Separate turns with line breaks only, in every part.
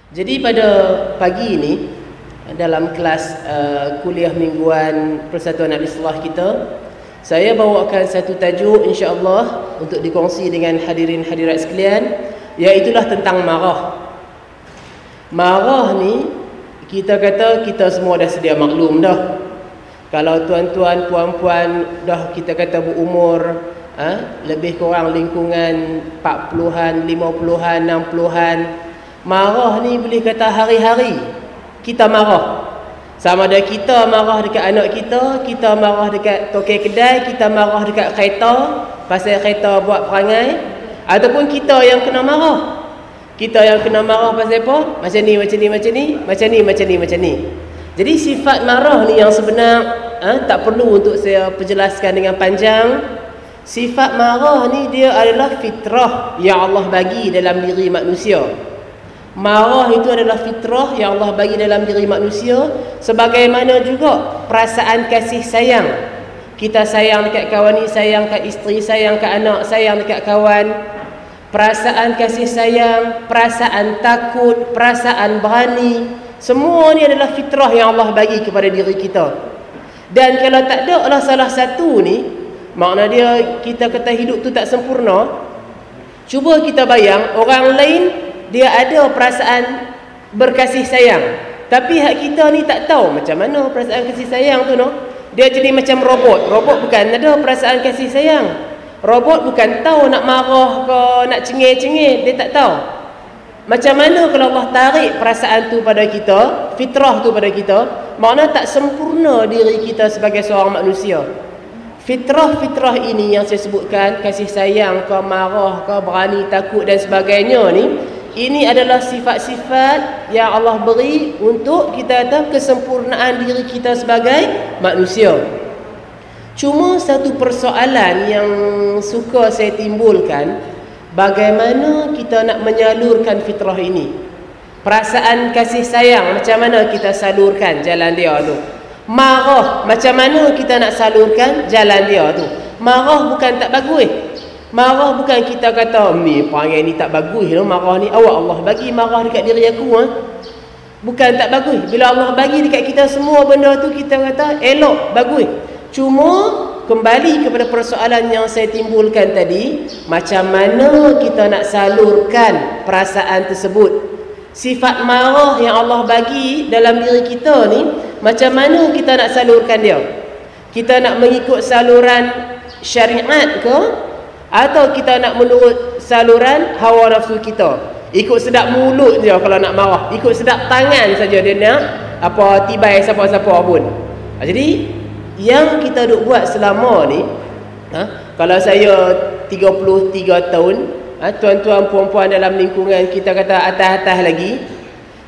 Jadi pada pagi ini dalam kelas kuliah mingguan Persatuan Al-Islah kita, saya bawakan satu tajuk insya-Allah untuk dikongsi dengan hadirin hadirat sekalian, iaitulah tentang marah. Marah ni kita kata kita semua dah sedia maklum dah. Kalau tuan-tuan puan-puan dah kita kata berumur lebih kurang lingkungan 40-an, 50-an, 60-an, marah ni boleh kata hari-hari kita marah. Sama ada kita marah dekat anak kita marah dekat tokek kedai, kita marah dekat kereta pasal kereta buat perangai, ataupun kita yang kena marah. Kita yang kena marah pasal apa? Macam ni, macam ni, macam ni, macam ni, macam ni, macam ni. Jadi sifat marah ni yang sebenar tak perlu untuk saya perjelaskan dengan panjang. Sifat marah ni dia adalah fitrah yang Allah bagi dalam diri manusia. Marah itu adalah fitrah yang Allah bagi dalam diri manusia, sebagaimana juga perasaan kasih sayang. Kita sayang dekat kawan ni, sayang kat isteri, sayang kat anak, sayang dekat kawan. Perasaan kasih sayang, perasaan takut, perasaan berani, semua ni adalah fitrah yang Allah bagi kepada diri kita. Dan kalau tak ada lah salah satu ni, makna dia kita kata hidup tu tak sempurna. Cuba kita bayang orang lain dia ada perasaan berkasih sayang, tapi hak kita ni tak tahu macam mana perasaan kasih sayang tu no. Dia jadi macam robot. Robot bukan ada perasaan kasih sayang. Robot bukan tahu nak marah ke nak cengih-cengih, dia tak tahu. Macam mana kalau Allah tarik perasaan tu pada kita, fitrah tu pada kita, makna tak sempurna diri kita sebagai seorang manusia. Fitrah-fitrah ini yang saya sebutkan, kasih sayang ke, marah ke, berani, takut dan sebagainya ni, ini adalah sifat-sifat yang Allah beri untuk kita tahu kesempurnaan diri kita sebagai manusia. Cuma satu persoalan yang suka saya timbulkan, bagaimana kita nak menyalurkan fitrah ini? Perasaan kasih sayang, macam mana kita salurkan jalan dia tu? Marah, macam mana kita nak salurkan jalan dia tu? Marah bukan tak bagus. Marah bukan kita kata ni perangai ni tak bagus lah, marah ni awak Allah bagi marah dekat diri aku bukan tak bagus. Bila Allah bagi dekat kita semua benda tu, kita kata elok, bagus. Cuma kembali kepada persoalan yang saya timbulkan tadi, macam mana kita nak salurkan perasaan tersebut? Sifat marah yang Allah bagi dalam diri kita ni, macam mana kita nak salurkan dia? Kita nak mengikut saluran syariat ke, atau kita nak menurut saluran hawa nafsu kita? Ikut sedap mulut je kalau nak marah, ikut sedap tangan saja dia nak apa tibai siapa-siapa pun. Jadi yang kita duk buat selama ni, kalau saya 33 tahun, tuan-tuan puan-puan dalam lingkungan kita kata atas-atas lagi,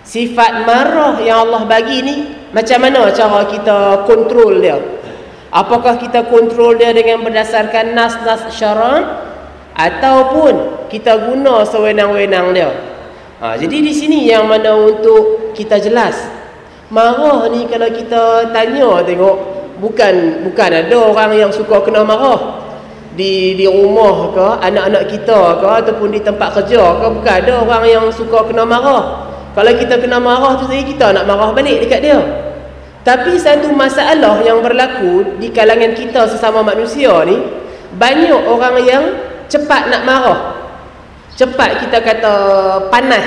sifat marah yang Allah bagi ni, macam mana cara kita kontrol dia? Apakah kita kontrol dia dengan berdasarkan nas-nas syarak, ataupun kita guna sewenang-wenang dia? Jadi di sini yang mana untuk kita jelas. Marah ni kalau kita tanya tengok, bukan ada orang yang suka kena marah di rumah ke, anak-anak kita ke, ataupun di tempat kerja ke, bukan ada orang yang suka kena marah. Kalau kita kena marah tu saja, kita nak marah balik dekat dia. Tapi satu masalah yang berlaku di kalangan kita sesama manusia ni, banyak orang yang cepat nak marah, cepat kita kata panas,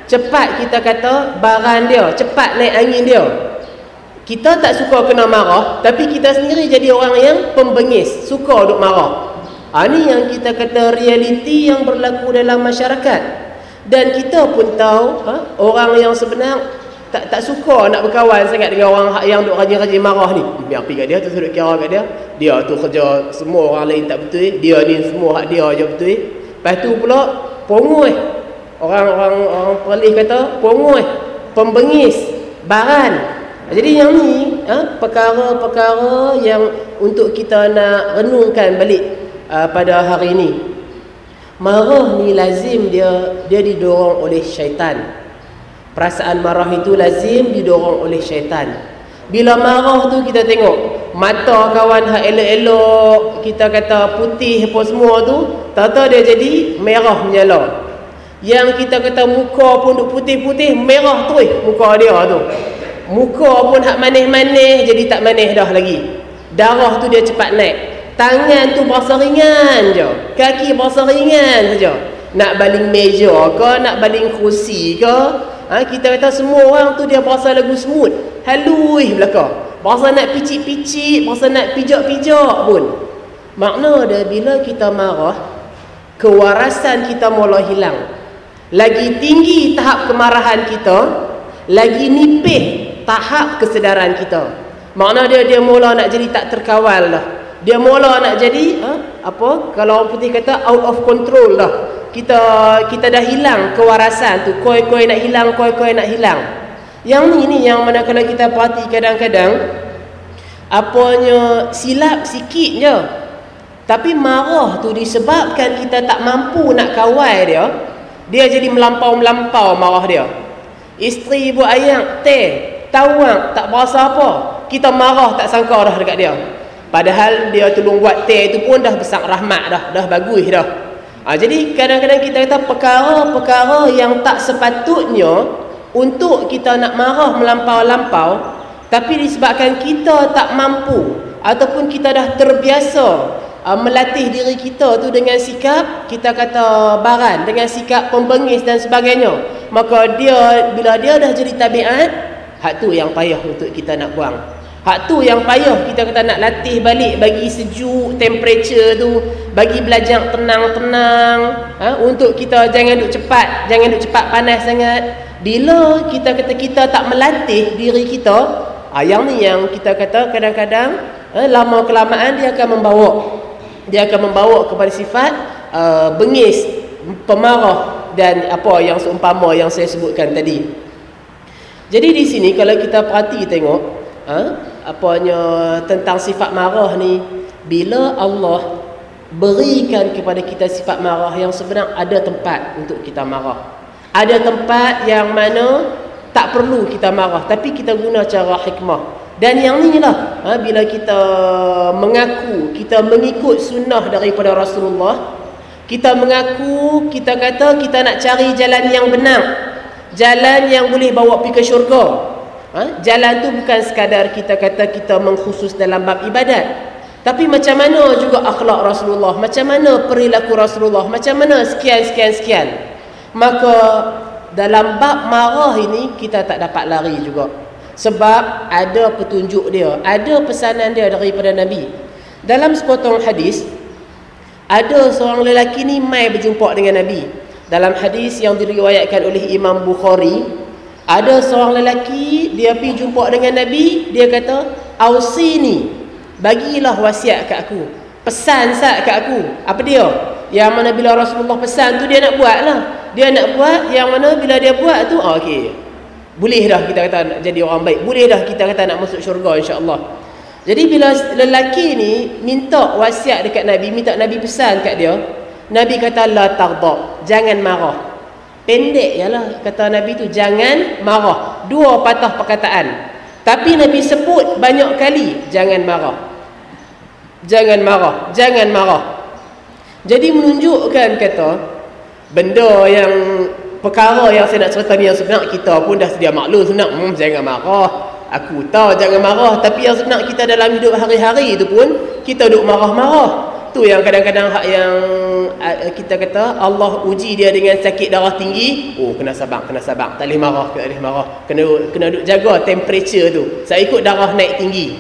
cepat kita kata baran dia, cepat naik angin dia. Kita tak suka kena marah, tapi kita sendiri jadi orang yang pembengis, suka duk marah. Ini yang kita kata realiti yang berlaku dalam masyarakat. Dan kita pun tahu orang yang sebenar tak suka nak berkawan sangat dengan orang yang duk rajin-rajin marah ni. Biar pergi kat dia, tu duk kira kat dia, dia tu kerja semua orang lain tak betul, dia ni semua hak dia je betul. Lepas tu pula pongoi. Orang Perlis kata pongoi, pembengis, baran. Jadi yang ni perkara-perkara yang untuk kita nak renungkan balik pada hari ini. Marah ni lazim dia didorong oleh syaitan. Perasaan marah itu lazim didorong oleh syaitan. Bila marah tu kita tengok mata kawan hak elok-elok, kita kata putih apa semua tu, tahu-tahu dia jadi merah menyala. Yang kita kata muka pun duk putih-putih, merah terus muka dia tu. Muka pun hak manis-manis jadi tak manis dah lagi. Darah tu dia cepat naik. Tangan tu berasa ringan je, kaki berasa ringan saja. Nak baling meja ke, nak baling kerusi ke, kita kata semua orang tu dia berasa lagu smooth, halus belakang. Berasa nak picit-picit, berasa nak pijak-pijak pun. Makna dia bila kita marah, kewarasan kita mula hilang. Lagi tinggi tahap kemarahan kita, lagi nipis tahap kesedaran kita. Makna dia mula nak jadi tak terkawal dah. Dia mula nak jadi kalau orang putih kata out of control dah. Kita dah hilang kewarasan tu. Koi-koi nak hilang, koi-koi nak hilang. Yang ni yang mana kalau kita perhati kadang-kadang apanya silap sikit je. Tapi marah tu disebabkan kita tak mampu nak kawal dia. Dia jadi melampau-melampau marah dia. Isteri buat ayam, teh, tawang, tak berasa apa. Kita marah tak sangka dah dekat dia. Padahal dia tolong buat teh tu pun dah besar rahmat dah bagus dah. Jadi kadang-kadang kita kata perkara-perkara yang tak sepatutnya untuk kita nak marah melampau-lampau, tapi disebabkan kita tak mampu ataupun kita dah terbiasa melatih diri kita tu dengan sikap kita kata baran, dengan sikap pembengis dan sebagainya, maka dia bila dia dah jadi tabiat, hak tu yang payah untuk kita nak buang. Hak tu yang payah kita kata nak latih balik, bagi sejuk temperature tu, bagi belajar tenang-tenang, untuk kita jangan duk cepat panas sangat. Bila kita kata kita tak melatih diri kita, yang ni yang kita kata kadang-kadang lama kelamaan dia akan membawa kepada sifat bengis, pemarah dan apa yang seumpama yang saya sebutkan tadi. Jadi di sini kalau kita perhati tengok tentang sifat marah ni, bila Allah berikan kepada kita sifat marah, yang sebenarnya ada tempat untuk kita marah. Ada tempat yang mana tak perlu kita marah, tapi kita guna cara hikmah. Dan yang ni lah, bila kita mengaku kita mengikut sunnah daripada Rasulullah, kita mengaku, kita kata kita nak cari jalan yang benar, jalan yang boleh bawa pergi ke syurga. Jalan tu bukan sekadar kita kata kita mengkhusus dalam bab ibadat, tapi macam mana juga akhlak Rasulullah, macam mana perilaku Rasulullah, macam mana sekian. Maka dalam bab marah ini kita tak dapat lari juga, sebab ada petunjuk dia, ada pesanan dia daripada Nabi. Dalam sepotong hadis, ada seorang lelaki ni mai berjumpa dengan Nabi. Dalam hadis yang diriwayatkan oleh Imam Bukhari, ada seorang lelaki, dia pergi jumpa dengan Nabi, dia kata, "Ausini, bagilah wasiat kat aku, pesan sat kat aku." Apa dia? Yang mana bila Rasulullah pesan tu dia nak buat lah. Dia nak buat, yang mana bila dia buat tu, okey, boleh dah kita kata nak jadi orang baik, boleh dah kita kata nak masuk syurga insya-Allah. Jadi bila lelaki ni minta wasiat dekat Nabi, minta Nabi pesan kat dia, Nabi kata la taghdab, jangan marah. Pendek ialah kata Nabi tu, jangan marah. Dua patah perkataan. Tapi Nabi sebut banyak kali, jangan marah. Jangan marah, jangan marah. Jadi menunjukkan kata benda yang perkara yang saya nak cerita ni yang sebenarnya kita pun dah sedia maklum sebenarnya, jangan marah. Aku tahu jangan marah, tapi yang sebenarnya kita dalam hidup hari-hari tu pun kita duk marah-marah. Tu yang kadang-kadang hak yang kita kata Allah uji dia dengan sakit darah tinggi. Oh, kena sabar, tak boleh marah, kena duk jaga temperature tu. Saya ikut darah naik tinggi.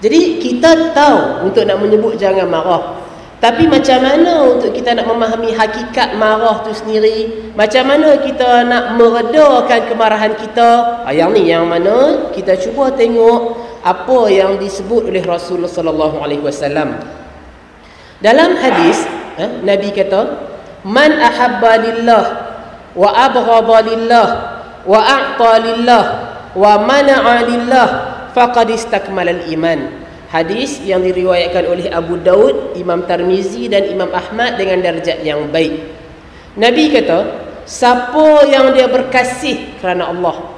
Jadi kita tahu untuk nak menyebut jangan marah. Tapi macam mana untuk kita nak memahami hakikat marah tu sendiri? Macam mana kita nak meredakan kemarahan kita? Yang ni yang mana kita cuba tengok apa yang disebut oleh Rasulullah sallallahu alaihi wasallam. Dalam hadis, Nabi kata, "Man ahabba lillah wa abghadha lillah wa a'ta lillah wa mana'a lillah faqad istakmala al-iman." Hadis yang diriwayatkan oleh Abu Daud, Imam Tirmizi dan Imam Ahmad dengan darjat yang baik. Nabi kata, siapa yang dia berkasih kerana Allah,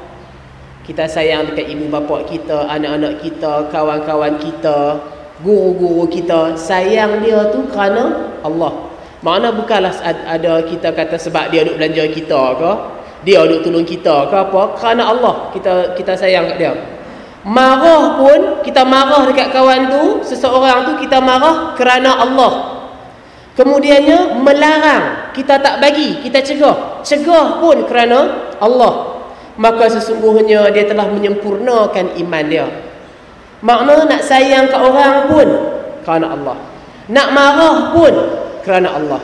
kita sayang dekat ibu bapa kita, anak-anak kita, kawan-kawan kita, guru-guru kita, sayang dia tu kerana Allah. Makna bukanlah ada kita kata sebab dia duk belanja kita ke, dia duk tolong kita ke apa, kerana Allah kita sayang kat dia. Marah pun, kita marah dekat kawan tu, seseorang tu kita marah kerana Allah. Kemudiannya melarang, kita tak bagi, kita cegah pun kerana Allah. Maka sesungguhnya dia telah menyempurnakan iman dia. Makna nak sayang kat orang pun kerana Allah, nak marah pun kerana Allah,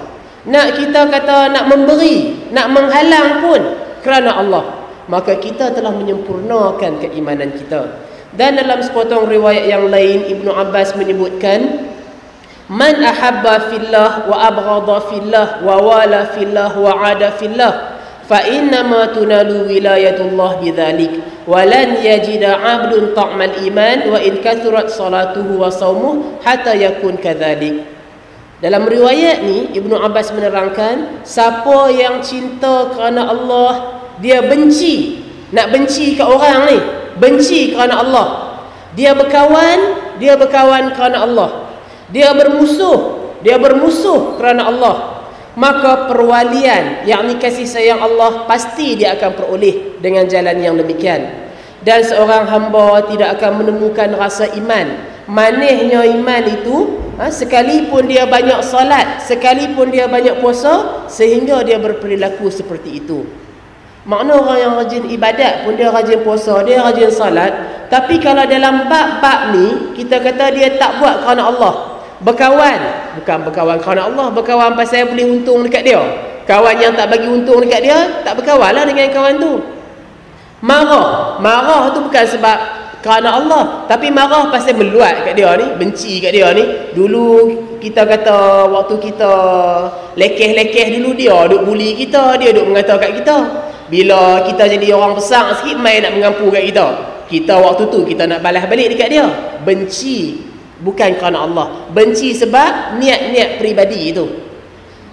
nak kita kata nak memberi, nak menghalang pun kerana Allah. Maka kita telah menyempurnakan keimanan kita. Dan dalam sepotong riwayat yang lain, Ibnu Abbas menyebutkan, man ahabba fillah wa abghadha fillah wa wala fillah wa ada fillah fa innama tunalu wilayatullah bidzalik wa lan yajida 'abdun ta'mal iman wa in kathurat salatuhu wa shaumuhu hatta yakun kadzalik. Dalam riwayat ni Ibnu Abbas menerangkan, siapa yang cinta kerana Allah, dia benci, nak benci ke orang ni, benci kerana Allah. Dia berkawan kerana Allah. Dia bermusuh kerana Allah. Maka perwalian, yakni kasih sayang Allah, pasti dia akan peroleh dengan jalan yang demikian. Dan seorang hamba tidak akan menemukan rasa iman. Manisnya iman itu, sekalipun dia banyak salat, sekalipun dia banyak puasa, sehingga dia berperilaku seperti itu. Makna orang yang rajin ibadat pun, dia rajin puasa, dia rajin salat, tapi kalau dalam bab-bab ni kita kata dia tak buat kerana Allah, berkawan, bukan berkawan kerana Allah, berkawan pasal boleh untung dekat dia. Kawan yang tak bagi untung dekat dia, tak berkawanlah dengan kawan tu. Marah tu bukan sebab kerana Allah, tapi marah pasal meluat kat dia ni, benci kat dia ni. Dulu kita kata waktu kita lekeh-lekeh dulu, dia duk bully kita, dia duk mengata kat kita. Bila kita jadi orang besar sikit, main nak mengampu kat kita. Kita waktu tu kita nak balas balik dekat dia. Benci bukan kerana Allah, benci sebab niat-niat peribadi itu.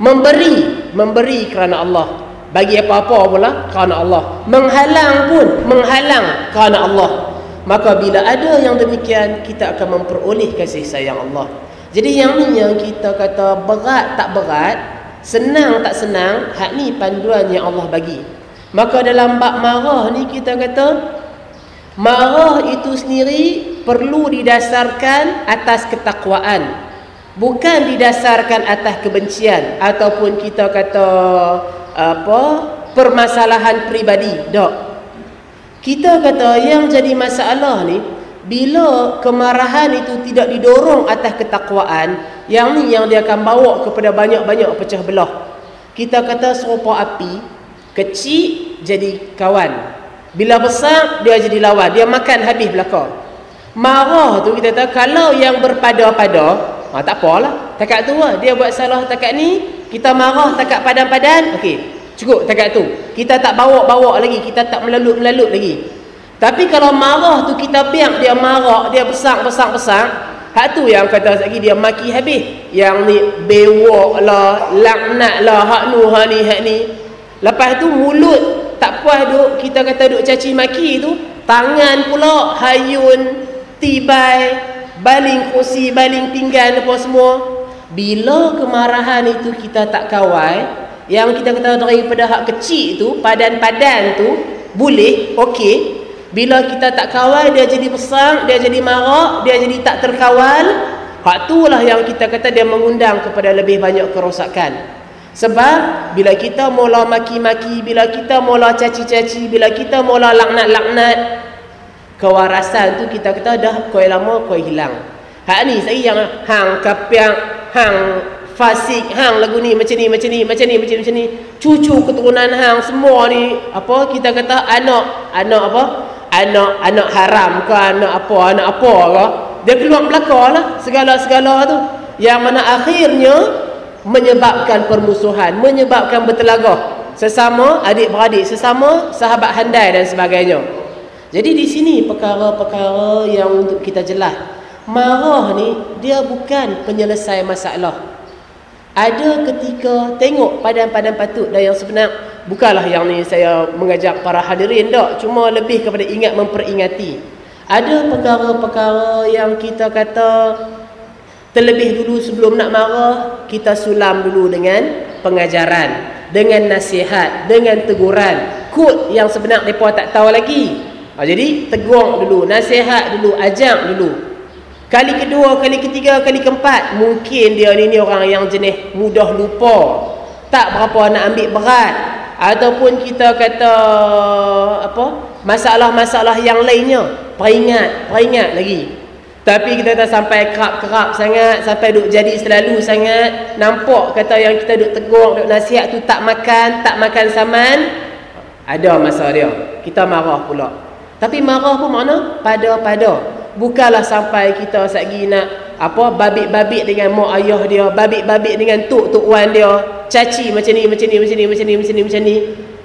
Memberi kerana Allah, bagi apa-apa pula kerana Allah. Menghalang kerana Allah. Maka bila ada yang demikian, kita akan memperoleh kasih sayang Allah. Jadi yang ni yang kita kata berat tak berat, senang tak senang, hak ni panduan yang Allah bagi. Maka dalam bab marah ni kita kata, marah itu sendiri perlu didasarkan atas ketakwaan, bukan didasarkan atas kebencian ataupun kita kata permasalahan peribadi. Tak. Kita kata yang jadi masalah ni, bila kemarahan itu tidak didorong atas ketakwaan, yang ni yang dia akan bawa kepada banyak-banyak pecah belah. Kita kata serupa api, kecil jadi kawan, bila besar dia jadi lawan, dia makan habis belaka. Marah tu kita kata kalau yang berpada-pada, tak apalah, takat tu lah, dia buat salah takat ni, kita marah takat padan-padan, okey, cukup takat tu, kita tak bawa-bawa lagi, kita tak melalut-melalut lagi. Tapi kalau marah tu kita biar dia marah, dia besar, hak tu yang kata lagi dia maki habis, yang ni bewok lah, laknat lah, hak ni. Lepas tu mulut tak puas duk, kita kata duk caci maki tu, tangan pula hayun, tibai, baling kursi, baling pinggan apa semua. Bila kemarahan itu kita tak kawal, yang kita kata daripada hak kecil tu, padan-padan tu boleh, okey. Bila kita tak kawal, dia jadi besar, dia jadi marah, dia jadi tak terkawal. Hak itulah yang kita kata dia mengundang kepada lebih banyak kerosakan. Sebab bila kita mula maki-maki, bila kita mula caci-caci, bila kita mula laknat-laknat, kewarasan tu kita kata dah koi lama koi hilang. Hak ni saya yang hang kapiak, hang fasik, hang lagu ni macam ni, cucu keturunan hang semua ni apa kita kata anak haram ke, anak apa ke, dia keluar belakang lah segala-segala tu, yang mana akhirnya menyebabkan permusuhan, menyebabkan bertelagah sesama adik-beradik, sesama sahabat handai dan sebagainya. Jadi di sini perkara-perkara yang untuk kita jelas. Marah ni dia bukan penyelesai masalah. Ada ketika tengok padan-padan patut, dan yang sebenar bukanlah yang ni saya mengajak para hadirin tak, cuma lebih kepada ingat memperingati. Ada perkara-perkara yang kita kata Terlebih dulu sebelum nak marah, kita sulam dulu dengan pengajaran, dengan nasihat, dengan teguran. Kod yang sebenar mereka tak tahu lagi. Jadi tegur dulu, nasihat dulu, ajak dulu. Kali kedua, kali ketiga, kali keempat, mungkin dia ni orang yang jenis mudah lupa, tak berapa nak ambil berat, ataupun kita kata masalah-masalah yang lainnya peringat lagi. Tapi kita tak sampai kerap sangat, sampai duk jadi selalu sangat. Nampak kata yang kita duk tegur, duk nasihat tu tak makan saman, ada masa dia kita marah pula. Tapi marah pun makna pada. Bukanlah sampai kita sagi nak babik-babik dengan mak ayah dia, babik-babik dengan tok wan dia, caci macam ni.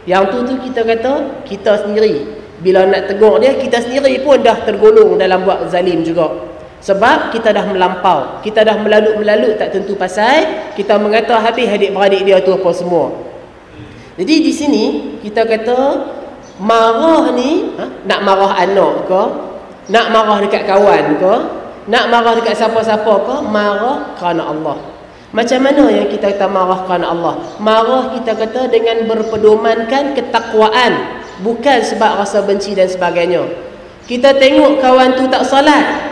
Yang tu kita kata kita sendiri bila nak tegur dia, kita sendiri pun dah tergolong dalam buat zalim juga. Sebab kita dah melampau, kita dah melalut tak tentu pasal, kita mengata habis adik-beradik dia tu apa semua. Jadi di sini kita kata marah ni, nak marah anak ke, nak marah dekat kawan ke, nak marah dekat siapa-siapa ke, marah kerana Allah. Macam mana yang kita kata marah kerana Allah? Marah kita kata dengan berpedomankan ketakwaan, bukan sebab rasa benci dan sebagainya. Kita tengok kawan tu tak solat,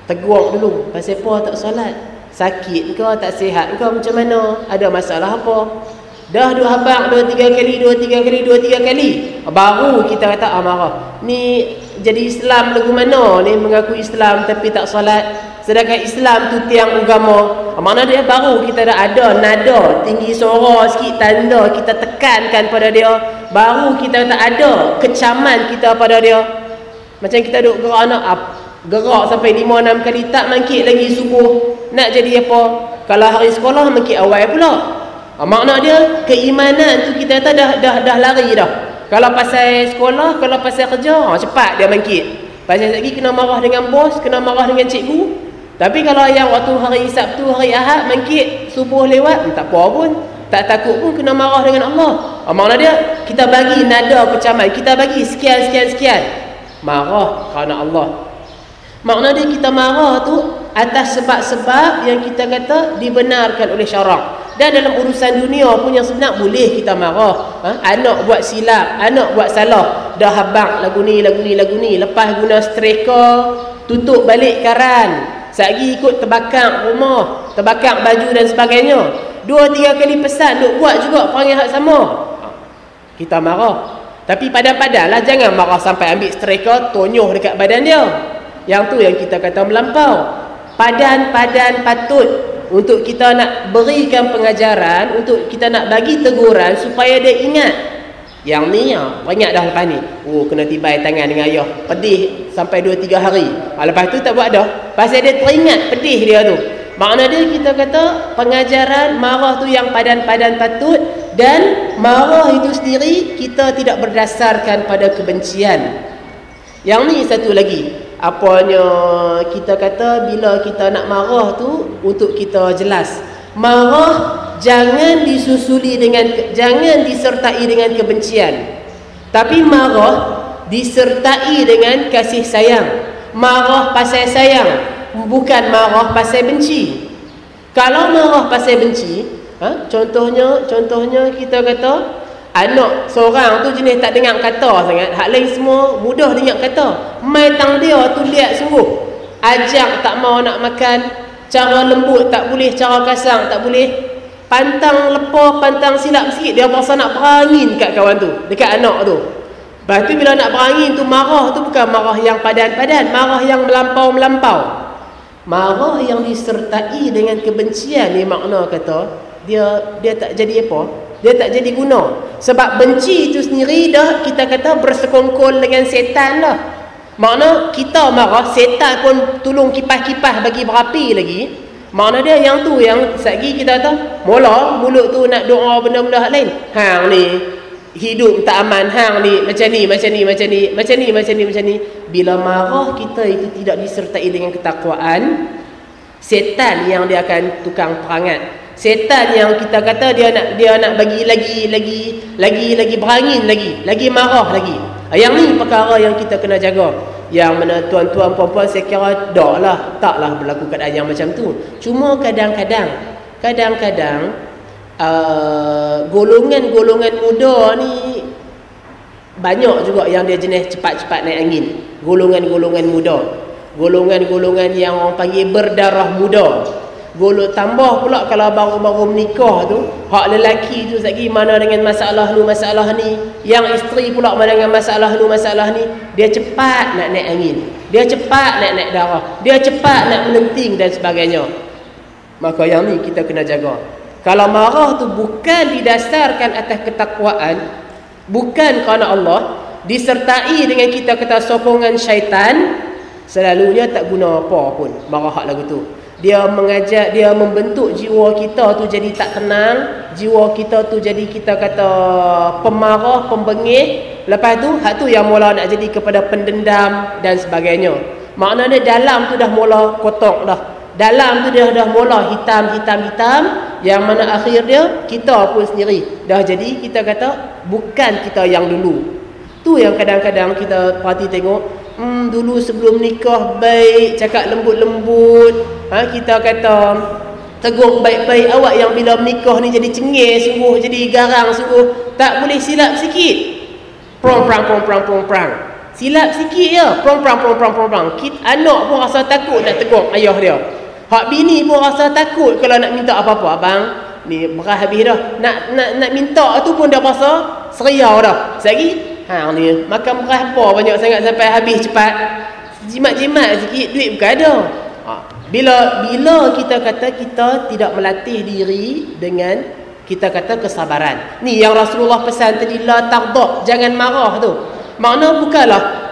tegur dulu, pasal apa tak solat? Sakit ke, tak sihat ke, macam mana? Ada masalah apa? Dah duk habaq 2-3 kali, baru kita kata marah. Ni jadi Islam lagu mana ni, mengaku Islam tapi tak solat, sedangkan Islam tu tiang agama. Mana dia baru kita dah ada nada tinggi suara sikit, tanda kita tekankan pada dia, baru kita tak ada kecaman kita pada dia. Macam kita duk gerak anak gerak sampai 5-6 kali tak mangkit lagi subuh, nak jadi apa? Kalau hari sekolah mangkit awal pula. Makna dia keimanan tu kita kata dah lari dah. Kalau pasal sekolah, kalau pasal kerja, cepat dia mangkit. Pasal lagi kena marah dengan bos, kena marah dengan cikgu. Tapi kalau yang waktu hari Sabtu, hari Ahad mangkit subuh lewat, tak apa pun, tak takut pun kena marah dengan Allah. Makna dia kita bagi nada kecaman, kita bagi sekian. Marah kerana Allah. Makna dia kita marah tu atas sebab-sebab yang kita kata dibenarkan oleh syarak. Dan dalam urusan dunia pun yang sebenar boleh kita marah. Anak buat silap, anak buat salah, dah habaq lagu ni, lepas guna striker, tutup balik karan, sagi ikut terbakar rumah, terbakar baju dan sebagainya. 2-3 kali pesan duk buat juga perangai hak sama, kita marah. Tapi padan-padanlah, jangan marah sampai ambil striker tonyoh dekat badan dia. Yang tu yang kita kata melampau. Padan-padan patut untuk kita nak berikan pengajaran, untuk kita nak bagi teguran supaya dia ingat. Yang ni ingat dah lepas ni, kena tibai tangan dengan ayah, pedih sampai 2-3 hari. Lepas tu tak buat dah, pasal dia teringat pedih dia tu. Makna dia kita kata pengajaran marah tu yang padan-padan patut. Dan marah itu sendiri kita tidak berdasarkan pada kebencian. Yang ni satu lagi, apanya kita kata bila kita nak marah tu, untuk kita jelas, marah jangan jangan disertai dengan kebencian, tapi marah disertai dengan kasih sayang. Marah pasal sayang, bukan marah pasal benci. Kalau marah pasal benci, contohnya kita kata anak seorang tu jenis tak dengar kata sangat, hak lain semua mudah dengar kata. Mai tang dia tu lihat sungguh, ajak tak mau nak makan, cara lembut tak boleh, cara kasar tak boleh, pantang lepas, pantang silap sikit, dia berasa nak berangin kat kawan tu, dekat anak tu. Lepas tu bila nak berangin tu, marah tu bukan marah yang padan-padan, marah yang melampau-melampau. Marah yang disertai dengan kebencian ni makna kata dia tak jadi apa? Dia tak jadi guna. Sebab benci itu sendiri dah kita kata bersekongkol dengan setan dah. Makna kita marah, setan pun tolong kipas-kipas bagi berapi lagi. Makna dia yang tu yang sagi kita kata mula mulut tu nak doa benda-benda lain. Hang ni hidup tak aman, hang ni macam ni. Bila marah kita itu tidak disertai dengan ketakwaan, setan yang dia akan tukang perangat. Setan yang kita kata dia nak bagi lagi berangin lagi marah lagi. Yang ni perkara yang kita kena jaga. Yang mana tuan-tuan puan-puan saya kira taklah berlaku keadaan yang macam tu. Cuma kadang-kadang golongan-golongan muda ni banyak juga yang dia jenis cepat-cepat naik angin. Golongan-golongan muda, golongan-golongan yang orang panggil berdarah muda. Tambah pula kalau baru-baru menikah tu, hak lelaki tu lagi mana dengan masalah ni, yang isteri pula mana dengan masalah ni, dia cepat nak naik angin, dia cepat nak naik darah, dia cepat nak melenting dan sebagainya. Maka yang ni kita kena jaga. Kalau marah tu bukan didasarkan atas ketakwaan, bukan kerana Allah, disertai dengan kita kata sokongan syaitan, selalunya tak guna apa pun marah hak lagu tu. Dia mengajak, dia membentuk jiwa kita tu jadi tak tenang, jiwa kita tu jadi kita kata pemarah, pembengih. Lepas tu hak tu yang mula nak jadi kepada pendendam dan sebagainya. Maknanya dalam tu dah mula kotak dah. Dalam tu dia dah mula hitam, yang mana akhir dia kita pun sendiri dah jadi kita kata bukan kita yang dulu. Tu yang kadang-kadang kita perhati tengok, dulu sebelum nikah baik, cakap lembut-lembut, kita kata tegur baik-baik, awak yang bila menikah ni jadi cengih sungguh, jadi garang sungguh, tak boleh silap sikit, prong-prang, silap sikit je, prong-prang. Anak pun rasa takut nak tegur ayah dia, hak bini pun rasa takut kalau nak minta apa-apa. Abang ni beras habis dah, nak minta tu pun dah rasa seriau dah. Sekali ni makan beras apa banyak sangat sampai habis cepat, jimat-jimat sikit duit bukan ada. Bila kita kata kita tidak melatih diri dengan kita kata kesabaran, ni yang Rasulullah pesan tadi, la taghdab, jangan marah tu. Makna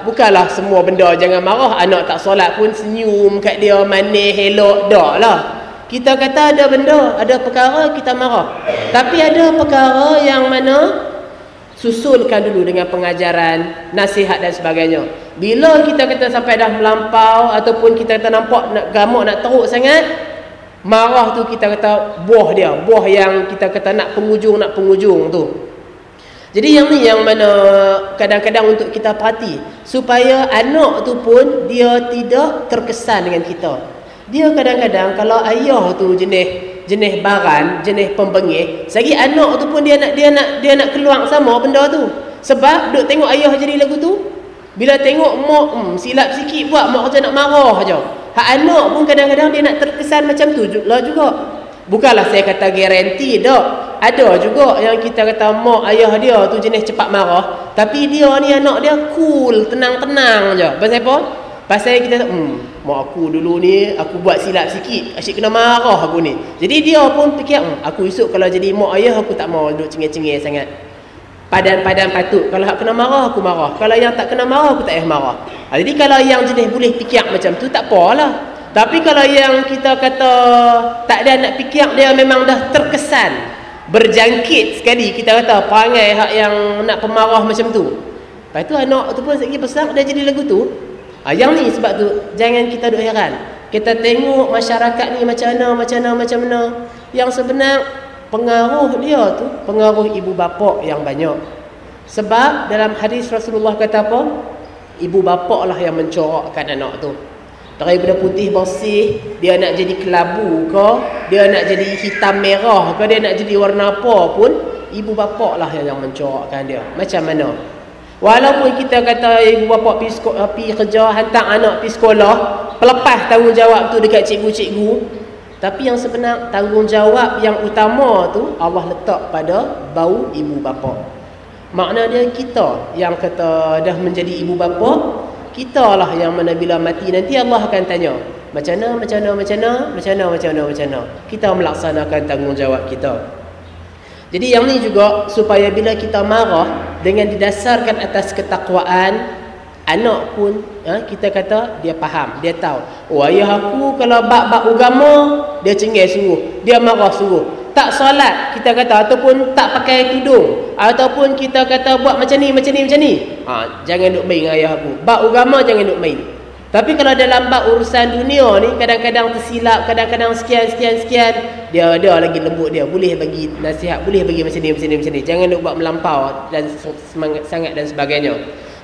bukanlah semua benda jangan marah. Anak tak solat pun senyum kat dia, manis, elok, dak lah. Kita kata ada benda, ada perkara kita marah, tapi ada perkara yang mana susulkan dulu dengan pengajaran, nasihat dan sebagainya. Bila kita kata sampai dah melampau ataupun kita kata nampak nak gamuk, nak teruk sangat, marah tu kita kata buah yang kita kata nak penghujung tu. Jadi yang ni yang mana kadang-kadang untuk kita perhati supaya anak tu pun dia tidak terkesan dengan kita. Dia kadang-kadang kalau ayah tu jenis baran, jenis pembengih, segi anak tu pun dia nak keluar sama benda tu. Sebab duk tengok ayah jadi lagu tu, bila tengok mak silap sikit buat, mak kerja nak marah aja. Hak anak pun kadang-kadang dia nak terkesan macam tu lah juga. Bukanlah saya kata garanti dak. Ada juga yang kita kata mak ayah dia tu jenis cepat marah, tapi dia ni anak dia cool, tenang-tenang je. Pasal apa? Pasal kita mak aku dulu ni aku buat silap sikit, asyik kena marah aku ni. Jadi dia pun fikir aku esok kalau jadi mak ayah aku tak mau duduk cengih-cengih sangat. Padan-padan patut. Kalau hak kena marah aku marah, kalau yang tak kena marah aku tak payah marah. Jadi kalau yang jenis boleh fikir macam tu tak apalah. Tapi kalau yang kita kata tak ada nak fikir, dia memang dah terkesan, berjangkit sekali kita kata perangai hak yang nak pemarah macam tu. Lepas tu anak tu pun sekali besar dia jadi lagu tu. Yang ni sebab tu jangan kita duk heran. Kita tengok masyarakat ni macam mana. Yang sebenar pengaruh dia tu pengaruh ibu bapa yang banyak. Sebab dalam hadis Rasulullah kata apa? Ibu bapa lah yang mencorakkan anak tu. Daripada putih bersih, dia nak jadi kelabu ke, dia nak jadi hitam merah ke, dia nak jadi warna apa pun, ibu bapa lah yang mencorakkan dia. Macam mana? Walaupun kita kata ibu bapa pergi kerja, hantar anak pergi sekolah, pelepas tanggungjawab tu dekat cikgu-cikgu, tapi yang sebenar tanggungjawab yang utama tu Allah letak pada bau ibu bapa. Makna dia kita yang kata dah menjadi ibu bapa, kita lah yang mana bila mati nanti Allah akan tanya macam mana kita melaksanakan tanggungjawab kita. Jadi yang ni juga supaya bila kita marah dengan didasarkan atas ketakwaan, anak pun kita kata dia faham, dia tahu, oh ayah aku kalau bab agama dia cengih sungguh, dia marah sungguh, tak solat kita kata, ataupun tak pakai tudung, ataupun kita kata buat macam ni jangan duk main dengan ayah aku, bab agama jangan duk main. Tapi kalau dalam bab urusan dunia ni kadang-kadang tersilap, kadang-kadang sekian, dia ada lagi lembut, dia boleh bagi nasihat, boleh bagi macam ni, jangan duk buat melampau dan semangat sangat dan sebagainya.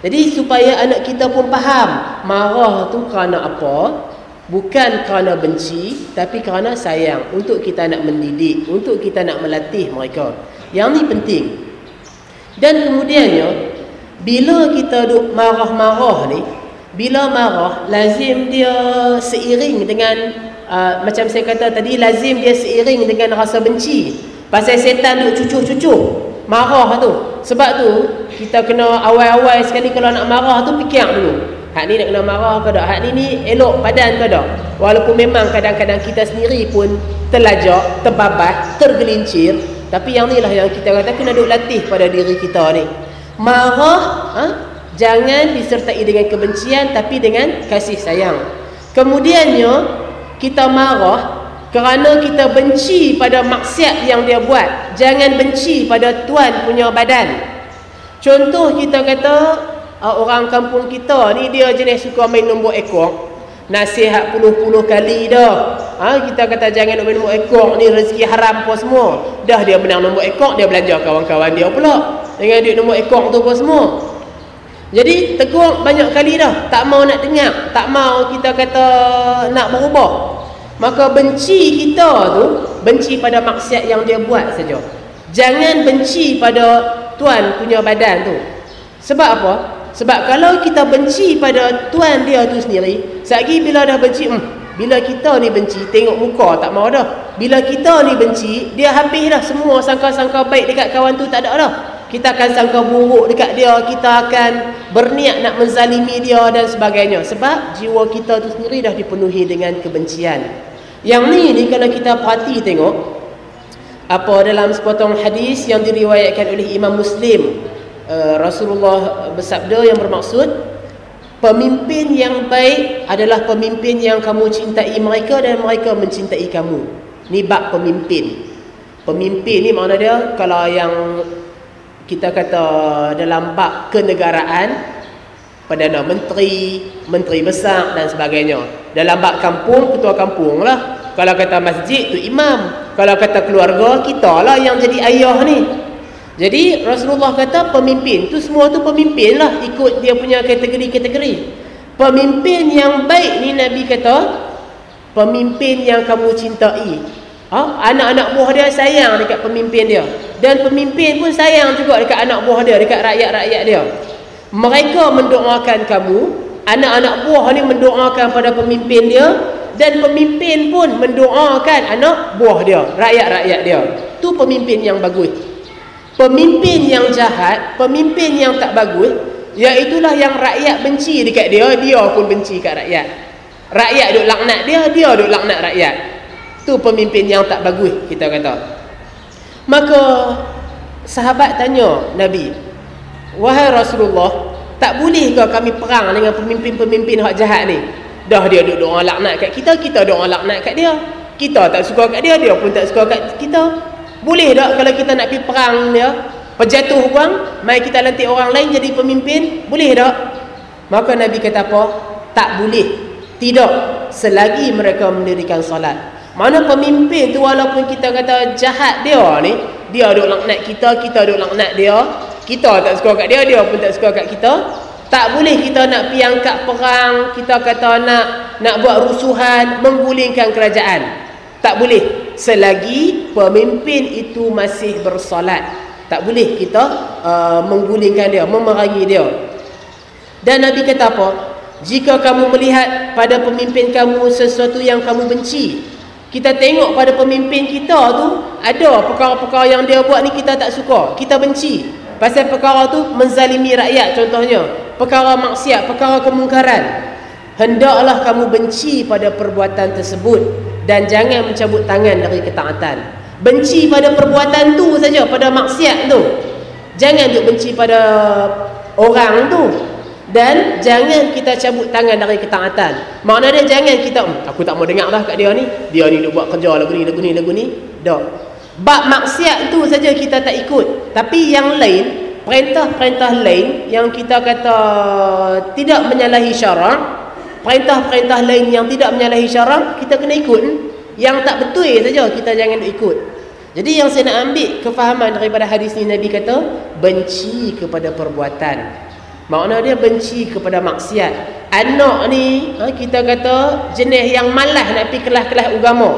Jadi supaya anak kita pun faham, marah tu kerana apa? Bukan kerana benci, tapi kerana sayang, untuk kita nak mendidik, untuk kita nak melatih mereka. Yang ni penting. Dan kemudiannya, bila kita duk marah-marah ni, bila marah lazim dia seiring dengan macam saya kata tadi, lazim dia seiring dengan rasa benci. Pasal setan duk cucuh-cucuh marah tu. Sebab tu kita kena awal-awal sekali kalau nak marah tu fikir dulu. Hak ni nak kena marah ke tak? Hak ni elok padan ke tak? Walaupun memang kadang-kadang kita sendiri pun terlajak, terbabas, tergelincir, tapi yang ni lah yang kita kata kena duk latih pada diri kita ni. Marah jangan disertai dengan kebencian, tapi dengan kasih sayang. Kemudiannya kita marah kerana kita benci pada maksiat yang dia buat. Jangan benci pada tuan punya badan. Contoh kita kata orang kampung kita ni dia jenis suka main nombor ekor. Nasihat puluh-puluh kali dah. Kita kata jangan main nombor ekor ni, rezeki haram apa semua. Dah dia menang nombor ekor, dia belanja kawan-kawan dia pula dengan duit nombor ekor tu apa semua. Jadi tegur banyak kali dah, tak mau nak dengar, tak mau kita kata nak berubah. Maka benci kita tu benci pada maksiat yang dia buat saja. Jangan benci pada tuan punya badan tu. Sebab apa? Sebab kalau kita benci pada tuan dia tu sendiri, satgi bila dah benci, bila kita ni benci, tengok muka tak mau dah. Bila kita ni benci, dia habis dah semua sangka-sangka baik dekat kawan tu tak ada dah. Kita akan sangka buruk dekat dia, kita akan berniat nak menzalimi dia dan sebagainya. Sebab jiwa kita tu sendiri dah dipenuhi dengan kebencian. Yang ni kalau kita perhati tengok, apa dalam sepotong hadis yang diriwayatkan oleh Imam Muslim, Rasulullah bersabda yang bermaksud, pemimpin yang baik adalah pemimpin yang kamu cintai mereka dan mereka mencintai kamu. Ni bab pemimpin. Pemimpin ni makna dia, kalau yang kita kata dalam bab kenegaraan, Perdana Menteri, Menteri Besar dan sebagainya. Dalam bab kampung, ketua kampung lah. Kalau kata masjid tu imam. Kalau kata keluarga, kita lah yang jadi ayah ni. Jadi Rasulullah kata pemimpin tu semua tu pemimpin lah, ikut dia punya kategori-kategori. Pemimpin yang baik ni Nabi kata pemimpin yang kamu cintai. Anak-anak buah dia sayang dekat pemimpin dia, dan pemimpin pun sayang juga dekat anak buah dia, dekat rakyat-rakyat dia. Mereka mendoakan kamu, anak-anak buah ni mendoakan pada pemimpin dia, dan pemimpin pun mendoakan anak buah dia, rakyat-rakyat dia. Tu pemimpin yang bagus. Pemimpin yang jahat, pemimpin yang tak bagus, iaitulah yang rakyat benci dekat dia, dia pun benci kat rakyat. Rakyat duk laknat dia, dia duk laknat rakyat. Tu pemimpin yang tak bagus, kita kata. Maka sahabat tanya Nabi, wahai Rasulullah, tak boleh ke kami perang dengan pemimpin-pemimpin hak jahat ni? Dah dia duk doa laknat kat kita, kita doa laknat kat dia. Kita tak suka kat dia, dia pun tak suka kat kita. Boleh tak kalau kita nak pergi perang dia, penjatuh orang, mai kita lantik orang lain jadi pemimpin? Boleh tak? Maka Nabi kata apa? Tak boleh. Tidak, selagi mereka mendirikan solat. Mana pemimpin tu walaupun kita kata jahat dia ni, dia duk laknat kita, kita duk laknat dia, kita tak suka kat dia, dia pun tak suka kat kita, tak boleh kita nak pergi angkat perang, kita kata nak buat rusuhan, menggulingkan kerajaan. Tak boleh selagi pemimpin itu masih bersolat. Tak boleh kita menggulingkan dia, memerangi dia. Dan Nabi kata apa? Jika kamu melihat pada pemimpin kamu sesuatu yang kamu benci, kita tengok pada pemimpin kita tu ada perkara-perkara yang dia buat ni kita tak suka, kita benci. Pasal perkara tu menzalimi rakyat contohnya, perkara maksiat, perkara kemungkaran. Hendaklah kamu benci pada perbuatan tersebut dan jangan mencabut tangan dari ketaatan. Benci pada perbuatan tu saja, pada maksiat tu. Jangan duk benci pada orang tu, dan jangan kita cabut tangan dari ketaatan. Maknanya jangan kita aku tak mau dengar dah kat dia ni duk buat kerja lagu ni. Tak. Bab maksiat tu saja kita tak ikut. Tapi yang lain, perintah-perintah lain yang kita kata tidak menyalahi syarak, perintah-perintah lain yang tidak menyalahi syarak, kita kena ikut. Yang tak betul saja kita jangan ikut. Jadi yang saya nak ambil kefahaman daripada hadis ni, Nabi kata benci kepada perbuatan. Makna dia benci kepada maksiat. Anak ni kita kata jenis yang malas nak pergi kelas-kelas agama.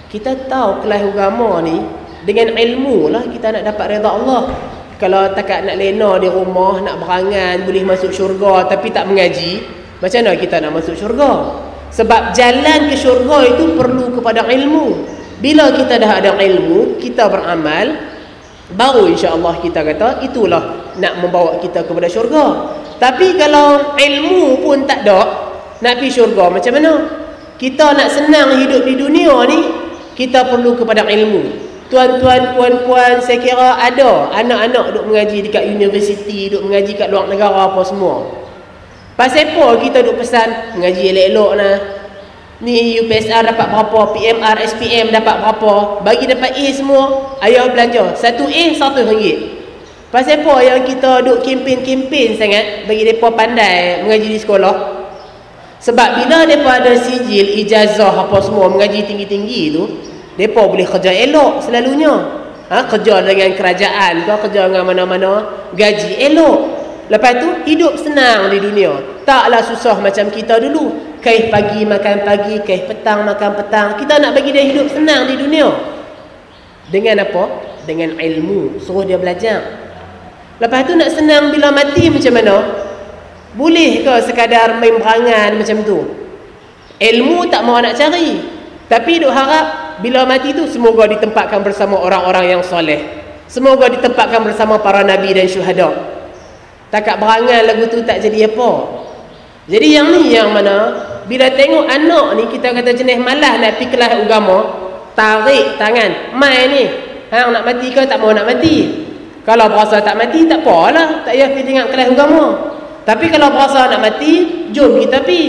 Kita tahu kelas agama ni dengan ilmu lah kita nak dapat redha Allah. Kalau takat nak lena di rumah, nak berangan, boleh masuk syurga tapi tak mengaji, macam mana kita nak masuk syurga? Sebab jalan ke syurga itu perlu kepada ilmu. Bila kita dah ada ilmu, kita beramal, baru insya-Allah kita kata itulah nak membawa kita kepada syurga. Tapi kalau ilmu pun tak ada, nak pergi syurga macam mana? Kita nak senang hidup di dunia ni, kita perlu kepada ilmu. Tuan-tuan, puan-puan, saya kira ada anak-anak duk mengaji dekat universiti, duk mengaji kat luar negara apa semua. Pasal apa kita duk pesan mengaji elok-elok nah. Ni UPSR dapat berapa, PMR, SPM dapat berapa, bagi dapat A semua, ayah belanja. Satu A RM1. Pasal apa yang kita duk kempen-kempen sangat bagi mereka pandai mengaji di sekolah? Sebab bila mereka ada sijil, ijazah apa semua mengaji tinggi-tinggi tu, mereka boleh kerja elok selalunya. Kerja dengan kerajaan ke, kerja dengan mana-mana, gaji elok. Lepas tu hidup senang di dunia. Taklah susah macam kita dulu. Kaih pagi makan pagi, kaih petang makan petang. Kita nak bagi dia hidup senang di dunia. Dengan apa? Dengan ilmu. Suruh dia belajar. Lepas tu nak senang bila mati macam mana? Boleh ke sekadar main berangan macam tu? Ilmu tak mahu nak cari. Tapi duk harap bila mati tu semoga ditempatkan bersama orang-orang yang soleh. Semoga ditempatkan bersama para nabi dan syuhada. Takat berangan lagu tu tak jadi apa. Jadi yang ni yang mana bila tengok anak ni kita kata jenis malas nak pergi kelas agama, tarik tangan, mai ni. Hang nak mati ke tak mau nak mati? Kalau berasa tak mati tak apalah, tak payah pergi tengok kelas agama. Tapi kalau berasa nak mati, jom kita pergi.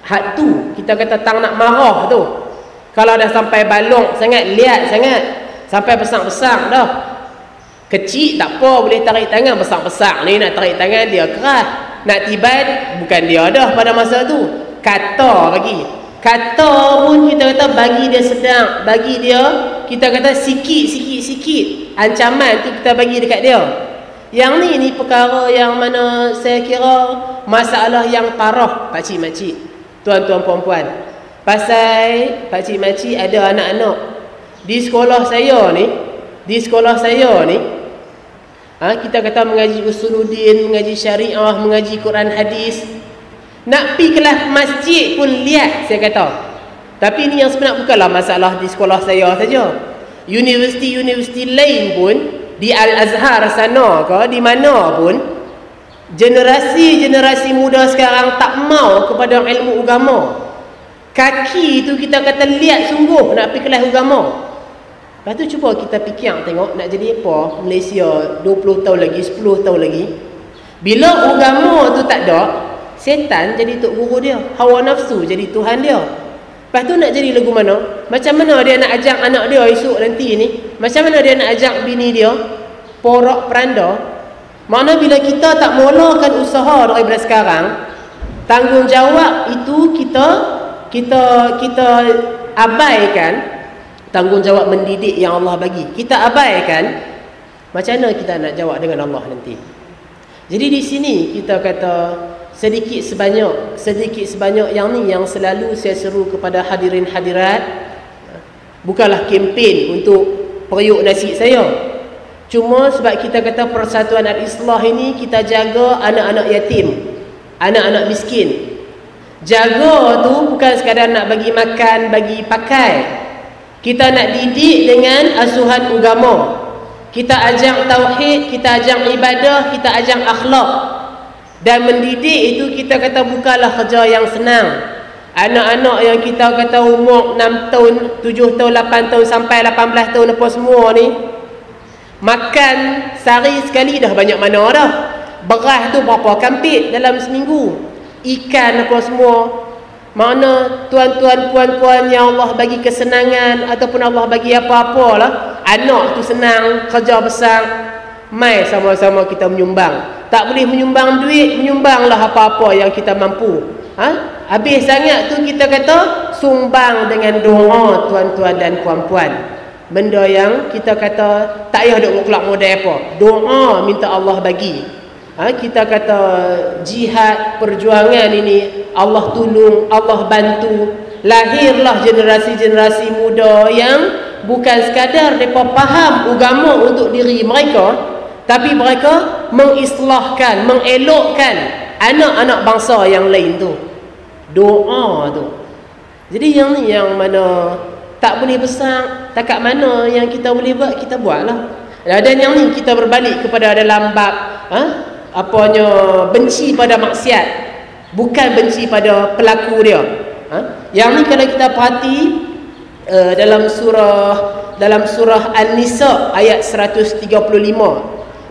Had tu kita kata tang nak marah tu. Kalau dah sampai balong sangat, liat sangat, sampai besar-besar dah. Kecil tak apa, boleh tarik tangan. Besar-besar ni nak tarik tangan dia keras. Nak tiban bukan dia dah pada masa tu. Kata bagi. Kata pun kita kata bagi dia sedang, bagi dia kita kata sikit. Ancaman tu kita bagi dekat dia. Yang ni perkara yang mana saya kira masalah yang parah pakcik makcik, tuan-tuan puan-puan. Pasal pakcik makcik ada anak-anak di sekolah saya ni, kita kata mengaji usuluddin, mengaji syariah, mengaji Quran hadis. Nak pergi kelas masjid pun lihat saya kata. Tapi ni yang sebenarnya bukanlah masalah di sekolah saya saja. Universiti-universiti lain pun, di Al-Azhar sana ke, di mana pun, generasi muda sekarang tak mau kepada ilmu agama. Kaki tu kita kata lihat sungguh nak pergi kelas agama. Lepas tu cuba kita fikir tengok nak jadi apa Malaysia 20 tahun lagi, 10 tahun lagi. Bila agama tu tak ada, setan jadi tok guru dia, hawa nafsu jadi tuhan dia. Lepas tu nak jadi lagu mana? Macam mana dia nak ajak anak dia esok nanti ni? Macam mana dia nak ajak bini dia? Porak peranda. Mana bila kita tak mulakan usaha daripada sekarang, tanggungjawab itu kita abaikan. Tanggungjawab mendidik yang Allah bagi kita abaikan. Macam mana kita nak jawab dengan Allah nanti? Jadi di sini kita kata sedikit sebanyak yang ni yang selalu saya seru kepada hadirin hadirat. Bukanlah kempen untuk periuk nasi saya. Cuma sebab kita kata Persatuan Al-Islah ini kita jaga anak-anak yatim, anak-anak miskin. Jaga tu bukan sekadar nak bagi makan, bagi pakai. Kita nak didik dengan asuhan agama. Kita ajak tauhid, kita ajak ibadah, kita ajak akhlak. Dan mendidik itu kita kata bukanlah kerja yang senang. Anak-anak yang kita kata umur 6 tahun, 7 tahun, 8 tahun sampai 18 tahun apa semua ni, makan sehari sekali dah banyak mana dah. Beras tu berapa kampit dalam seminggu. Ikan apa semua. Mana tuan-tuan puan-puan yang Allah bagi kesenangan ataupun Allah bagi apa-apalah, anak tu senang, kerja besar, mai sama-sama kita menyumbang. Tak boleh menyumbang duit, menyumbanglah apa-apa yang kita mampu. Habis sangat tu kita kata sumbang dengan doa tuan-tuan dan puan-puan. Benda yang kita kata tak payah duk keluar modal apa. Doa minta Allah bagi. kita kata jihad, perjuangan ini Allah tolong, Allah bantu, lahirlah generasi-generasi muda yang bukan sekadar mereka faham agama untuk diri mereka, tapi mereka mengislahkan, mengelokkan anak-anak bangsa yang lain tu. Doa tu. Jadi yang ni yang mana tak boleh besar, takat mana yang kita boleh buat, kita buatlah. Dan yang ni kita berbalik kepada dalam bab benci pada maksiat, bukan benci pada pelaku dia. Yang ni kalau kita perhati dalam surah An-Nisa ayat 135,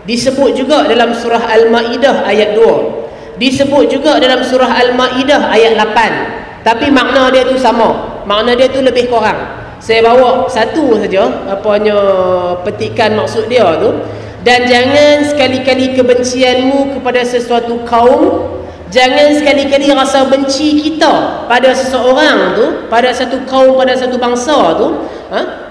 disebut juga dalam surah Al-Maidah ayat 2, disebut juga dalam surah Al-Maidah ayat 8, tapi makna dia tu sama, makna dia tu lebih kurang. Saya bawa satu saja petikan maksud dia tu. Dan jangan sekali-kali kebencianmu kepada sesuatu kaum, jangan sekali-kali rasa benci kita pada seseorang tu, pada satu kaum, pada satu bangsa tu,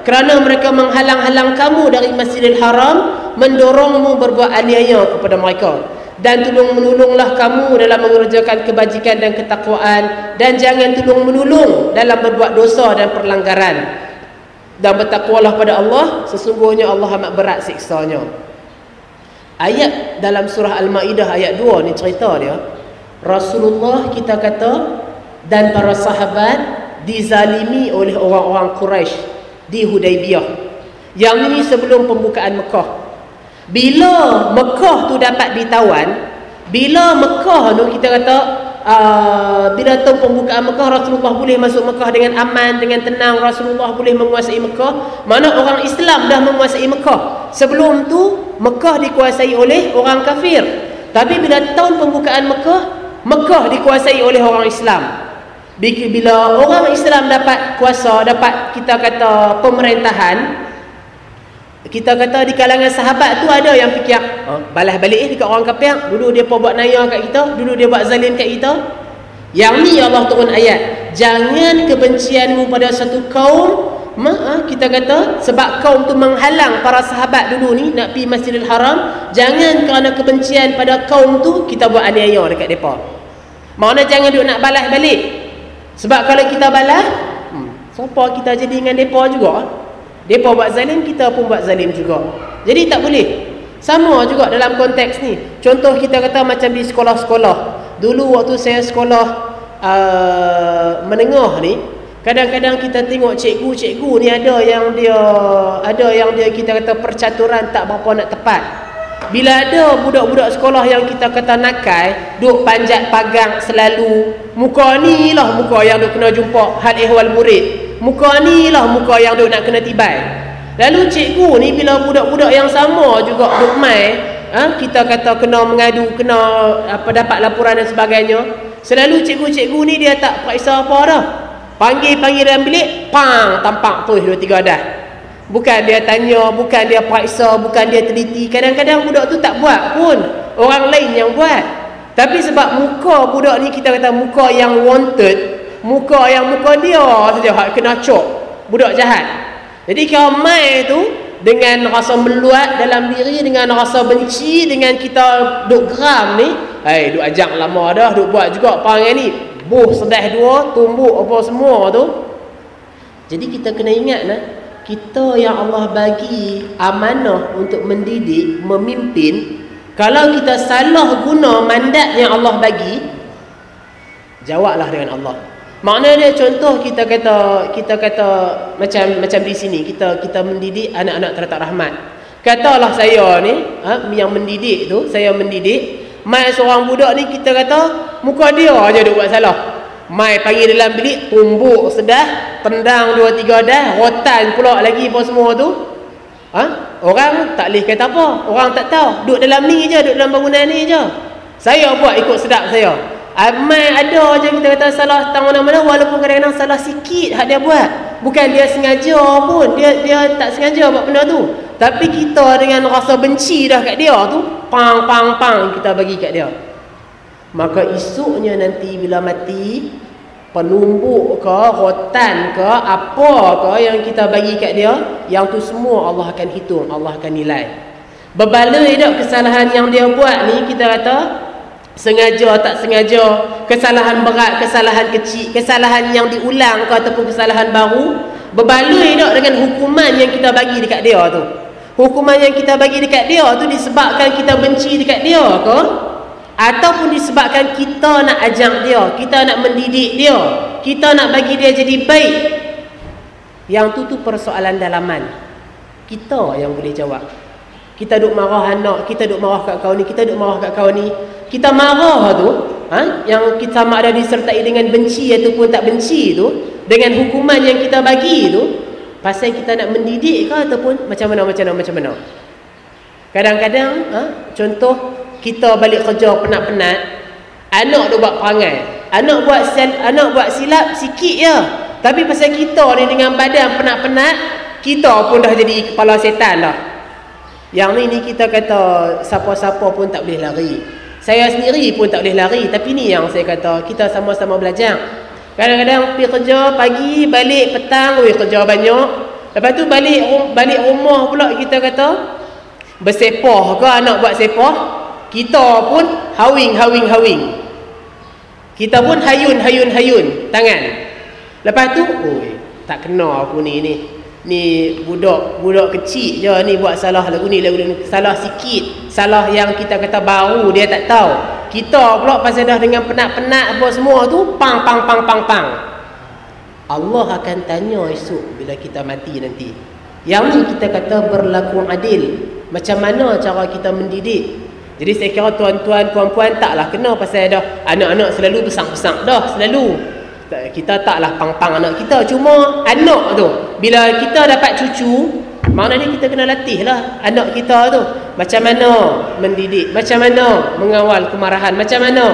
kerana mereka menghalang-halang kamu dari Masjidil Haram, mendorongmu berbuat aniaya kepada mereka. Dan tolong-menolonglah kamu dalam mengerjakan kebajikan dan ketakwaan, dan jangan tolong-menolong dalam berbuat dosa dan perlanggaran. Dan bertakwalah pada Allah, sesungguhnya Allah amat berat siksanya. Ayat dalam surah Al-Maidah ayat 2 ni cerita dia, Rasulullah kita kata dan para sahabat dizalimi oleh orang-orang Quraisy di Hudaibiyah. Yang ini sebelum pembukaan Mekah. Bila Mekah tu dapat ditawan, bila Mekah tu kita kata bila tu pembukaan Mekah, Rasulullah boleh masuk Mekah dengan aman, dengan tenang, Rasulullah boleh menguasai Mekah. Mana orang Islam dah menguasai Mekah. Sebelum tu Mekah dikuasai oleh orang kafir. Tapi bila tahun pembukaan Mekah, Mekah dikuasai oleh orang Islam. Bila orang Islam dapat kuasa, dapat kita kata pemerintahan, kita kata di kalangan sahabat tu ada yang fikir balas balik dekat orang kafir, dulu dia buat naya kat kita, dulu dia buat zalim kat kita. Yang ni Allah turun ayat, jangan kebencianmu pada satu kaum, kita kata sebab kaum tu menghalang para sahabat dulu ni nak pergi Masjidil Haram, jangan kerana kebencian pada kaum tu kita buat aniaya dekat depa. Makna jangan duk nak balas balik. Sebab kalau kita balas, siapa kita jadi dengan depa juga. Depa buat zalim, kita pun buat zalim juga. Jadi tak boleh. Sama juga dalam konteks ni. Contoh kita kata macam di sekolah-sekolah. Dulu waktu saya sekolah menengah ni, kadang-kadang kita tengok cikgu-cikgu ni ada yang dia kita kata percaturan tak berapa nak tepat. Bila ada budak-budak sekolah yang kita kata nakal, duk panjat pagang selalu, muka ni lah muka yang duk kena jumpa hal ehwal murid. Muka ni lah muka yang duk nak kena tibai. Lalu cikgu ni bila budak-budak yang sama juga duk mai, kita kata kena mengadu, kena dapat laporan dan sebagainya, selalu cikgu-cikgu ni dia tak periksa apa dah. Panggil dalam bilik, pang, tampak tu 2-3 dah. Bukan dia tanya, bukan dia periksa, bukan dia teliti. Kadang-kadang budak tu tak buat pun, orang lain yang buat. Tapi sebab muka budak ni kita kata muka yang wanted, muka dia saja hak kena cop, budak jahat. Jadi kalau mai tu dengan rasa meluat dalam diri, dengan rasa benci, dengan kita duk geram ni, duk ajak lama dah, duk buat juga perangai ni, buh sedah dua, tumbuk apa semua tu. Jadi kita kena ingat kita yang Allah bagi amanah untuk mendidik, memimpin, kalau kita salah guna mandat yang Allah bagi, jawablah dengan Allah. Makna dia contoh kita kata macam di sini kita mendidik anak-anak teratak rahmat. Katalah saya ni yang mendidik tu, saya mendidik mai seorang budak ni, kita kata muka dia aja duk buat salah. Mai panggil dalam bilik, tumbuk sedah, tendang 2-3 dah, rotan pula lagi apa semua tu. Orang tak boleh kata apa, orang tak tahu, duduk dalam ni je, duduk dalam bangunan ni je. Saya buat ikut sedap saya. Mai ada je kita kata salah tang mana-mana, walaupun kadang-kadang salah sikit hak dia buat. Bukan dia sengaja pun, dia tak sengaja buat benda tu. Tapi kita dengan rasa benci dah kat dia tu, pang kita bagi kat dia. Maka esoknya nanti bila mati, penumbuk ke, rotan ke, apa ke yang kita bagi kat dia, yang tu semua Allah akan hitung, Allah akan nilai. Berbaloi tak kesalahan yang dia buat ni, kita kata sengaja tak sengaja, kesalahan berat, kesalahan kecil, kesalahan yang diulang ke ataupun kesalahan baru, berbaloi tak dengan hukuman yang kita bagi dekat dia tu? Hukuman yang kita bagi dekat dia tu disebabkan kita benci dekat dia ke? Ataupun disebabkan kita nak ajak dia, kita nak mendidik dia, kita nak bagi dia jadi baik? Yang tu persoalan dalaman. Kita yang boleh jawab. Kita duk marah anak, kita duk marah kat kau ni, kita duk marah kat kau ni. Kita marah tu, yang kita sama ada disertai dengan benci ataupun tak benci tu, dengan hukuman yang kita bagi tu, pasal kita nak mendidik ke ataupun macam mana? Kadang-kadang, contoh kita balik kerja penat-penat, anak tu buat perangai, anak buat silap sikit je, tapi pasal kita ni dengan badan penat-penat, kita pun dah jadi kepala setan dah. Yang ni kita kata siapa-siapa pun tak boleh lari. Saya sendiri pun tak boleh lari. Tapi ni yang saya kata, kita sama-sama belajar. Kadang-kadang pergi kerja pagi, balik petang, kerja banyak. Lepas tu balik rumah pula kita kata bersepah ke anak buat sepah, kita pun hawing. Kita pun hayun tangan. Lepas tu, tak kena aku ni budak kecil je ni buat salah lagu ni, salah sikit, salah yang kita kata baru dia tak tahu. Kita pula pasal dah dengan penat-penat apa semua tu, pang. Allah akan tanya esok bila kita mati nanti. Yang ni kita kata berlaku adil. Macam mana cara kita mendidik? Jadi saya kira tuan-tuan, puan-puan taklah kena pasal dah anak-anak selalu besar-besar dah selalu. Kita taklah pang anak kita. Cuma anak tu, bila kita dapat cucu, maknanya kita kena latih lah anak kita tu. Macam mana mendidik, macam mana mengawal kemarahan, macam mana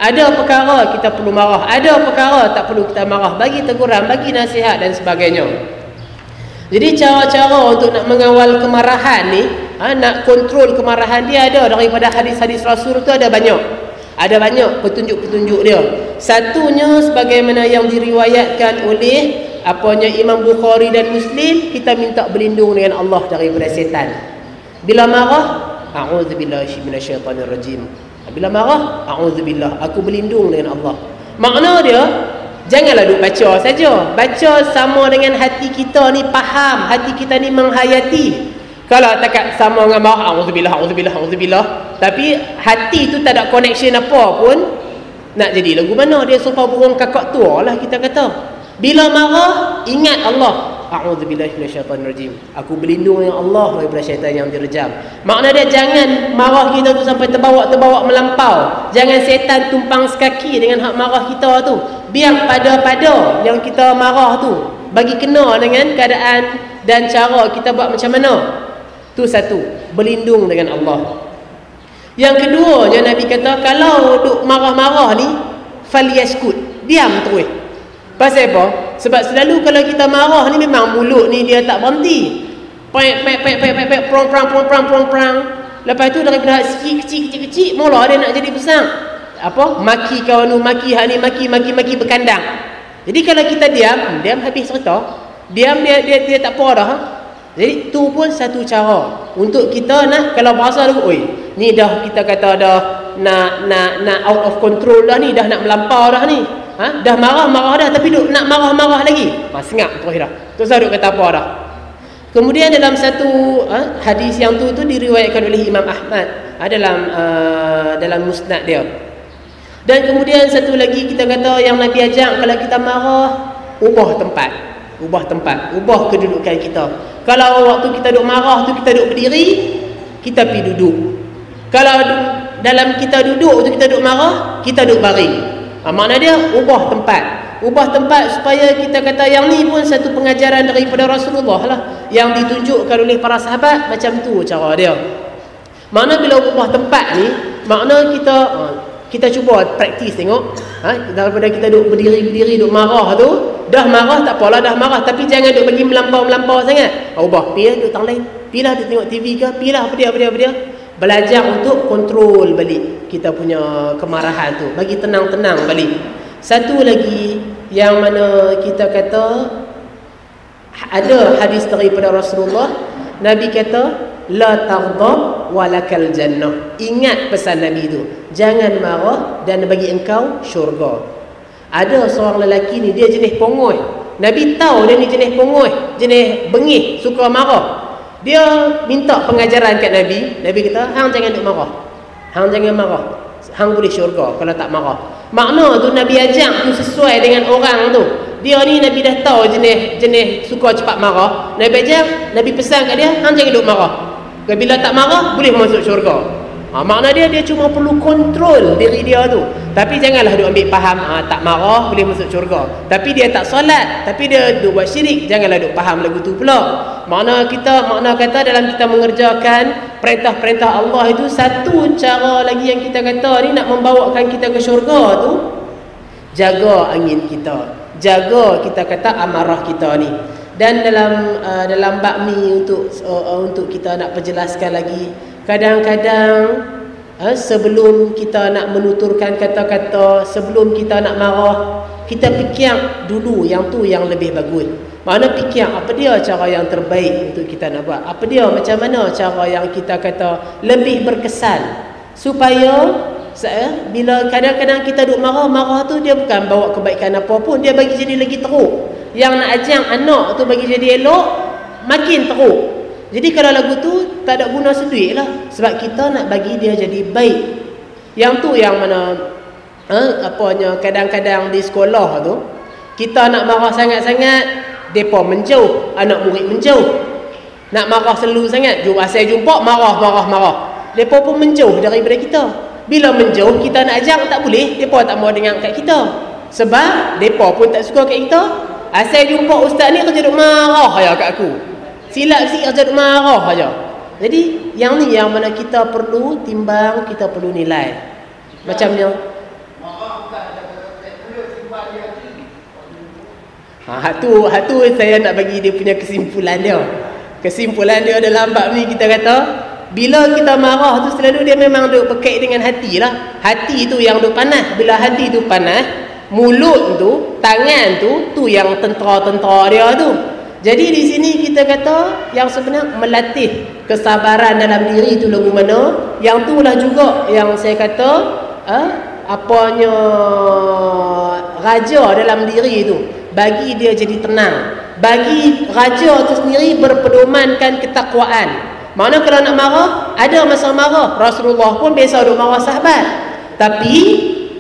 ada perkara kita perlu marah, ada perkara tak perlu kita marah, bagi teguran, bagi nasihat dan sebagainya. Jadi cara-cara untuk nak mengawal kemarahan ni, nak kontrol kemarahan dia ada daripada hadis-hadis Rasul tu, ada banyak petunjuk-petunjuk dia. Satunya sebagaimana yang diriwayatkan oleh Imam Bukhari dan Muslim, kita minta berlindung dengan Allah daripada setan. Bila marah, a'udzubillahi minasyaitanirrajim. Bila marah, a'udzubillah, aku berlindung dengan Allah. Makna dia, janganlah duk baca saja. Baca sama dengan hati kita ni faham, hati kita ni menghayati. Kalau takat sama dengan marah, a'udzubillah, tapi hati tu tak ada connection apa pun, nak jadi lagu mana? Dia sofa burung kakak tua lah kita kata. Bila marah, ingat Allah. A'udzubillahi minasyaitanirrajim. Aku berlindung dengan Allah daripada syaitan yang direjam. Makna dia, jangan marah kita tu sampai terbawa melampau. Jangan setan tumpang sekaki dengan hak marah kita tu. Biar pada yang kita marah tu bagi kena dengan keadaan dan cara kita buat macam mana. Tu satu, berlindung dengan Allah. Yang kedua, Nabi kata, kalau duk marah-marah ni, falyaskut, diam terus. Pasal apa? Sebab selalu kalau kita marah ni, memang mulut ni dia tak berhenti. Pek, prong. Lepas tu daripada kecil, mula dia nak jadi besar. Maki kawan tu, maki hak ni, maki berkandang. Jadi kalau kita diam habis cerita. Diam dia tak apa dah. Jadi tu pun satu cara untuk kita nak, kalau berasa dulu, ni dah kita kata dah nak out of control dah ni, dah nak melampau dah ni. Dah marah dah, tapi duk nak marah lagi. Sengap terus dah. Tu saya duk kata apa dah. Kemudian dalam satu hadis yang tu diriwayatkan oleh Imam Ahmad dalam musnad dia. Dan kemudian satu lagi kita kata yang Nabi ajak, kalau kita marah, ubah tempat, ubah kedudukan kita. Kalau waktu kita duk marah tu kita duk berdiri, kita pergi duduk. Kalau dalam kita duduk tu kita duk marah, kita duk baring. Makna dia ubah tempat supaya kita kata yang ni pun satu pengajaran daripada Rasulullah lah, yang ditunjukkan oleh para sahabat. Macam tu cara dia. Makna bila ubah tempat ni, makna kita cuba praktis tengok. Daripada kita duk berdiri duk marah tu, dah marah tak apalah, dah marah, tapi jangan duk bagi melampau sangat. Ubah, pergi duk tang lain, pergilah duk tengok TV ke, pergilah apa dia. Belajar untuk kontrol balik kita punya kemarahan tu, bagi tenang-tenang balik. Satu lagi yang mana kita kata ada hadis daripada Rasulullah, Nabi kata la taghdab walakal jannah. Ingat pesan Nabi itu, jangan marah dan bagi engkau syurga. Ada seorang lelaki ni, dia jenis pongoi. Nabi tahu dia ni jenis pongoi, jenis bengih, suka marah. Dia minta pengajaran kat Nabi. Nabi kata, hang jangan duk marah, hang jangan marah, hang boleh syurga kalau tak marah. Makna tu Nabi ajak tu sesuai dengan orang tu. Dia ni Nabi dah tahu jenis suka cepat marah. Nabi ajak, Nabi pesan kat dia, hang jangan duk marah. Bila tak marah boleh masuk syurga. Makna dia cuma perlu kontrol diri dia tu. Tapi janganlah duk ambil faham tak marah boleh masuk syurga. Tapi dia tak solat, tapi dia duk buat syirik, janganlah duk faham lagu tu pula. Makna kata dalam kita mengerjakan perintah-perintah Allah itu, satu cara lagi yang kita kata ni nak membawakan kita ke syurga tu, jaga angin kita, jaga kita kata amarah kita ni. Dan dalam bakmi untuk kita nak perjelaskan lagi, kadang-kadang sebelum kita nak menuturkan kata-kata, sebelum kita nak marah, kita fikir dulu yang tu yang lebih bagus. Mana fikir apa dia cara yang terbaik untuk kita nak buat, apa dia macam mana cara yang kita kata lebih berkesan, supaya bila kadang-kadang kita duk marah tu dia bukan bawa kebaikan apa pun, dia bagi jadi lagi teruk. Yang nak ajang anak tu bagi jadi elok, makin teruk. Jadi kalau lagu tu tak ada guna seduit lah, sebab kita nak bagi dia jadi baik. Yang tu yang mana kadang-kadang di sekolah tu kita nak marah sangat-sangat, depa menjauh, anak murid menjauh. Nak marah selalu sangat, asal jumpa marah. Depa pun menjauh daripada kita. Bila menjauh, kita nak ajak tak boleh, depa tak mau dengar kat kita. Sebab depa pun tak suka kat kita. Asal jumpa ustaz ni kerja duk marah aja kat aku. Silap sikit kerja duk marah aja. Jadi yang ni yang mana kita perlu timbang, kita perlu nilai. Macam ni. Hatu saya nak bagi dia punya kesimpulan dia. Kesimpulan dia dalam bab ni kita kata, bila kita marah tu selalu dia memang duk berkait dengan hati lah. Hati tu yang duk panas. Bila hati tu panas, mulut tu, tangan tu yang tentera-tentera dia tu. Jadi di sini kita kata yang sebenar melatih kesabaran dalam diri tu lagu mana. Yang tu lah juga yang saya kata raja dalam diri tu, bagi dia jadi tenang. Bagi raja tu sendiri berpedomankan ketakwaan. Mana kalau nak marah, ada masa marah. Rasulullah pun biasa duk marah sahabat. Tapi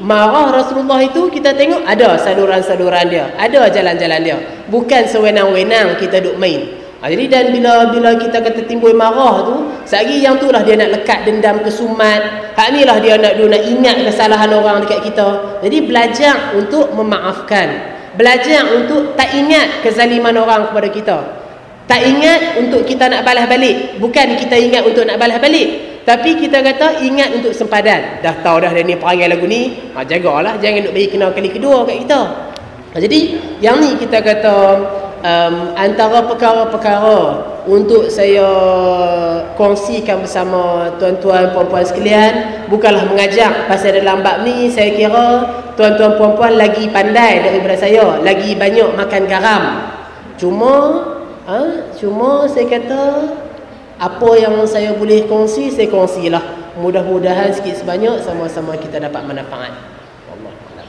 marah Rasulullah itu kita tengok ada saluran-saluran dia, ada jalan-jalan dia. Bukan sewenang-wenang kita duk main. Jadi dan bila kita kata timbul marah tu, sehari yang tu lah dia nak lekat dendam kesumat. Hak ni lah dia nak ingat kesalahan orang dekat kita. Jadi belajar untuk memaafkan. Belajar untuk tak ingat kezaliman orang kepada kita. Tak ingat untuk kita nak balas balik. Bukan kita ingat untuk nak balas balik, tapi kita kata ingat untuk sempadan. Dah tahu dah dia ni perangai lagu ni, jagalah, jangan duk bagi kena kali kedua kat kita. Jadi yang ni kita kata antara perkara-perkara untuk saya kongsikan bersama tuan-tuan puan-puan sekalian. Bukanlah mengajak pasal dalam bab ni saya kira tuan-tuan puan-puan lagi pandai daripada saya, lagi banyak makan garam. Cuma saya kata apa yang saya boleh kongsi, saya kongsilah. Mudah-mudahan sikit sebanyak sama-sama kita dapat manfaat. Allah Allah.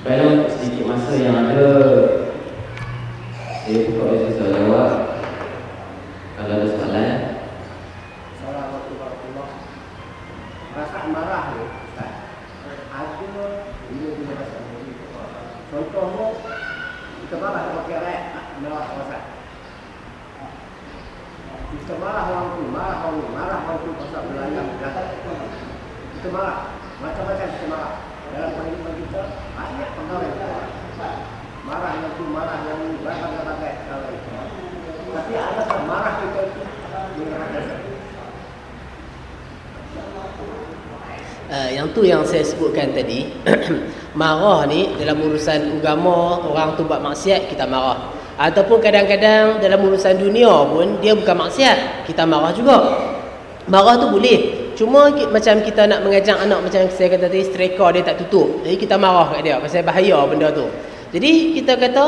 Baiklah, sedikit masa yang ada, saya buka dari soal jawab. Kalau ada soalan.
Assalamualaikum. Perasaan marah tu, Ustaz, ada bila kita rasa ni. Contohnya kita marah sama kerek, marah Ustaz. Kita marah orang tu, marah orang tu pasal belayar. Kita marah, macam-macam kita marah. Dalam kehidupan kita banyak perkara. Marah yang tu, marah yang berbagai-bagai perkara. Tapi adakah marah kita itu
yang tu yang saya sebutkan tadi. Marah ni dalam urusan agama, orang tu buat maksiat kita marah. Ataupun kadang-kadang dalam urusan dunia pun dia bukan maksiat, kita marah juga. Marah tu boleh. Cuma macam kita nak mengajar anak, macam saya kata tadi, striker dia tak tutup. Jadi kita marah kat dia pasal bahaya benda tu. Jadi kita kata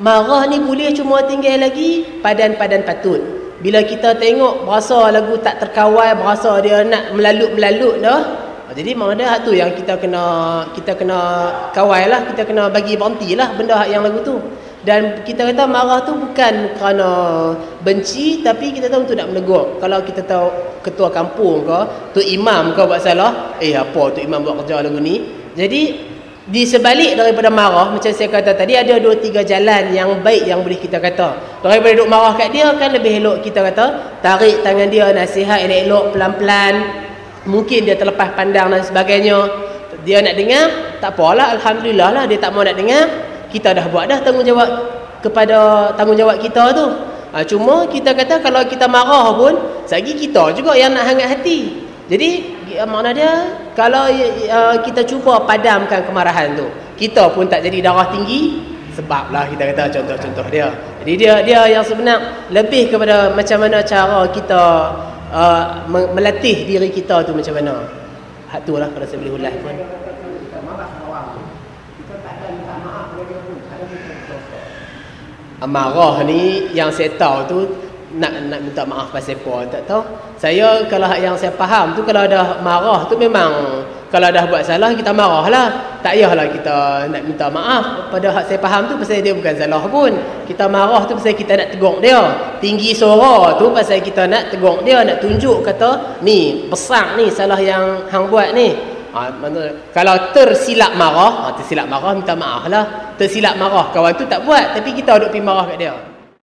marah ni boleh, cuma tinggal lagi padan-padan patut. Bila kita tengok berasa lagu tak terkawal, berasa dia nak melalut-melalut dah, jadi maknanya hak tu yang kita kena kawal lah, kita kena bagi berhenti lah benda hak yang lagu tu. Dan kita kata marah tu bukan kerana benci, tapi kita tahu untuk nak menegur. Kalau kita tahu ketua kampung ke, tu imam ke buat salah, apa tu imam buat kerja lagu ni. Jadi di sebalik daripada marah, macam saya kata tadi, ada 2-3 jalan yang baik yang boleh kita kata. Daripada duk marah kat dia, kan lebih elok kita kata tarik tangan dia, nasihat elok-elok, pelan-pelan. Mungkin dia terlepas pandang dan sebagainya. Dia nak dengar, tak apalah, alhamdulillah lah dia tak mau nak dengar. Kita dah buat dah tanggungjawab kepada tanggungjawab kita tu. Cuma kita kata kalau kita marah pun, sagi kita juga yang nak hangat hati. Jadi makna dia, kalau kita cuba padamkan kemarahan tu, kita pun tak jadi darah tinggi. Sebablah kita kata contoh-contoh dia. Jadi dia yang sebenar lebih kepada macam mana cara kita melatih diri kita tu macam mana. Hak tu lah kalau saya boleh ulas pun.
Kita marah orang, kita tak ada minta maaf kepada dia pun, ada minta dosa.
Marah ni yang saya tahu tu nak minta maaf pasal apa tak tahu. Saya kalau yang saya faham tu, kalau dah marah tu memang kalau dah buat salah kita marah lah. Tak payahlah kita nak minta maaf. Pada hak saya faham tu pasal dia bukan salah pun. Kita marah tu pasal kita nak tegur dia. Tinggi suara tu pasal kita nak tegur dia, nak tunjuk kata ni besar ni salah yang hang buat ni. Kalau tersilap marah minta maaf lah. Tersilap marah kawan tu tak buat, tapi kita duk pergi marah kat dia.